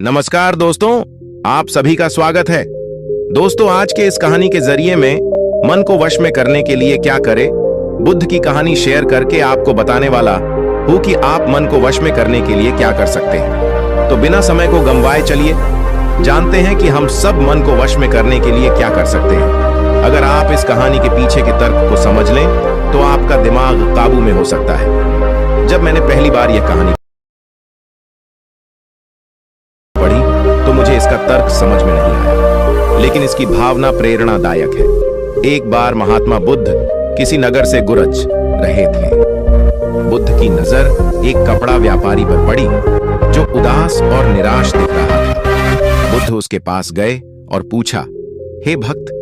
नमस्कार दोस्तों, आप सभी का स्वागत है। दोस्तों, आज के इस कहानी के जरिए में मन को वश में करने के लिए क्या करें, बुद्ध की कहानी शेयर करके आपको बताने वाला हूं कि आप मन को वश में करने के लिए क्या कर सकते हैं। तो बिना समय को गंवाए चलिए जानते हैं कि हम सब मन को वश में करने के लिए क्या कर सकते हैं। अगर आप इस कहानी के पीछे के तर्क को समझ लें तो आपका दिमाग काबू में हो सकता है। जब मैंने पहली बार यह कहानी तो मुझे इसका तर्क समझ में नहीं आया, लेकिन इसकी भावना प्रेरणादायक है। एक बार महात्मा बुद्ध किसी नगर से गुजर रहे थे। बुद्ध की नजर एक कपड़ा व्यापारी पर पड़ी जो उदास और निराश दिख रहा था। बुद्ध उसके पास गए और पूछा, हे भक्त,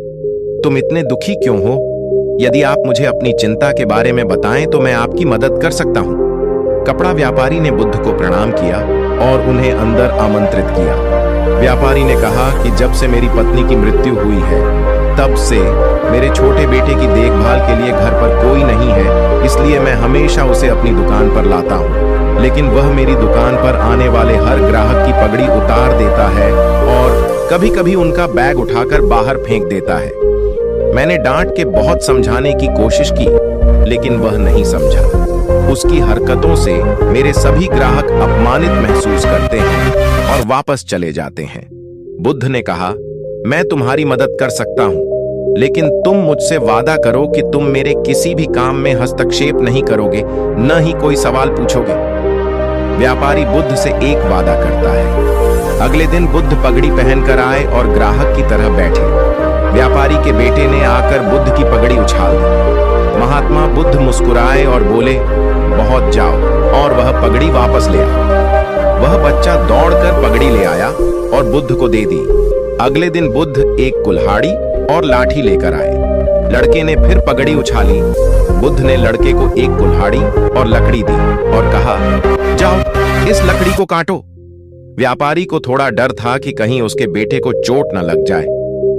तुम इतने दुखी क्यों हो? यदि आप मुझे अपनी चिंता के बारे में बताएं तो मैं आपकी मदद कर सकता हूं। कपड़ा व्यापारी ने बुद्ध को प्रणाम किया और उन्हें अंदर आमंत्रित किया। व्यापारी ने कहा कि जब से मेरी पत्नी की मृत्यु हुई है तब से मेरे छोटे बेटे की देखभाल के लिए घर पर कोई नहीं है, इसलिए मैं हमेशा उसे अपनी दुकान पर लाता हूँ। लेकिन वह मेरी दुकान पर आने वाले हर ग्राहक की पगड़ी उतार देता है और कभी कभी उनका बैग उठाकर बाहर फेंक देता है। मैंने डांट के बहुत समझाने की कोशिश की, लेकिन वह नहीं समझा। उसकी हरकतों से मेरे सभी ग्राहक अपमानित महसूस करते हैं और वापस चले जाते हैं। बुद्ध ने कहा, मैं तुम्हारी मदद कर सकता हूं, लेकिन तुम मुझसे वादा करो कि तुम मेरे किसी भी काम में हस्तक्षेप नहीं करोगे, न ही कोई सवाल पूछोगे। व्यापारी बुद्ध से एक वादा करता है। अगले दिन बुद्ध पगड़ी पहनकर आए और ग्राहक की तरह बैठे। व्यापारी के बेटे ने आकर बुद्ध की पगड़ी उछाल दी। महात्मा बुद्ध मुस्कुराए और बोले, बहुत जाओ, और वह पगड़ी वापस ले आया। वह बच्चा दौड़कर पगड़ी ले आया और बुद्ध को दे दी। अगले दिन बुद्ध एक कुल्हाड़ी और लाठी लेकर आए। लड़के ने फिर पगड़ी उछाली। बुद्ध ने लड़के को एक कुल्हाड़ी और लकड़ी दी और कहा, जाओ, इस लकड़ी को काटो। व्यापारी को थोड़ा डर था कि कहीं उसके बेटे को चोट न लग जाए,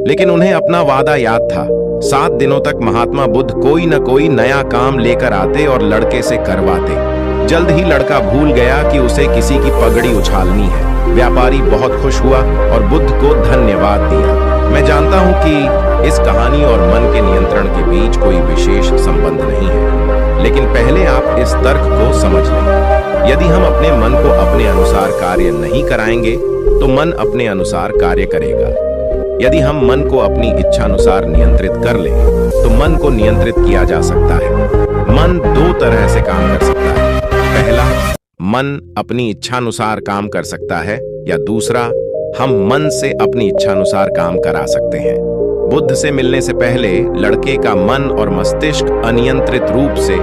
लेकिन उन्हें अपना वादा याद था। 7 दिनों तक महात्मा बुद्ध कोई न कोई नया काम लेकर आते और लड़के से करवाते। जल्द ही लड़का भूल गया कि उसे किसी की पगड़ी उछालनी है। व्यापारी बहुत खुश हुआ और बुद्ध को धन्यवाद दिया। मैं जानता हूं कि इस कहानी और मन के नियंत्रण के बीच कोई विशेष संबंध नहीं है, लेकिन पहले आप इस तर्क को समझ लें। यदि हम अपने मन को अपने अनुसार कार्य नहीं कराएंगे तो मन अपने अनुसार कार्य करेगा। यदि हम मन को अपनी इच्छानुसार नियंत्रित कर लें तो मन को नियंत्रित किया जा सकता है। मन 2 तरह से काम कर सकता है। पहला, मन अपनी इच्छानुसार काम कर सकता है, या दूसरा, हम मन से अपनी इच्छानुसार काम करा सकते हैं। बुद्ध से मिलने से पहले लड़के का मन और मस्तिष्क अनियंत्रित रूप से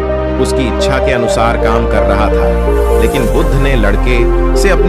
उसकी इच्छा के अनुसार काम कर रहा था, लेकिन बुद्ध ने लड़के से अपनी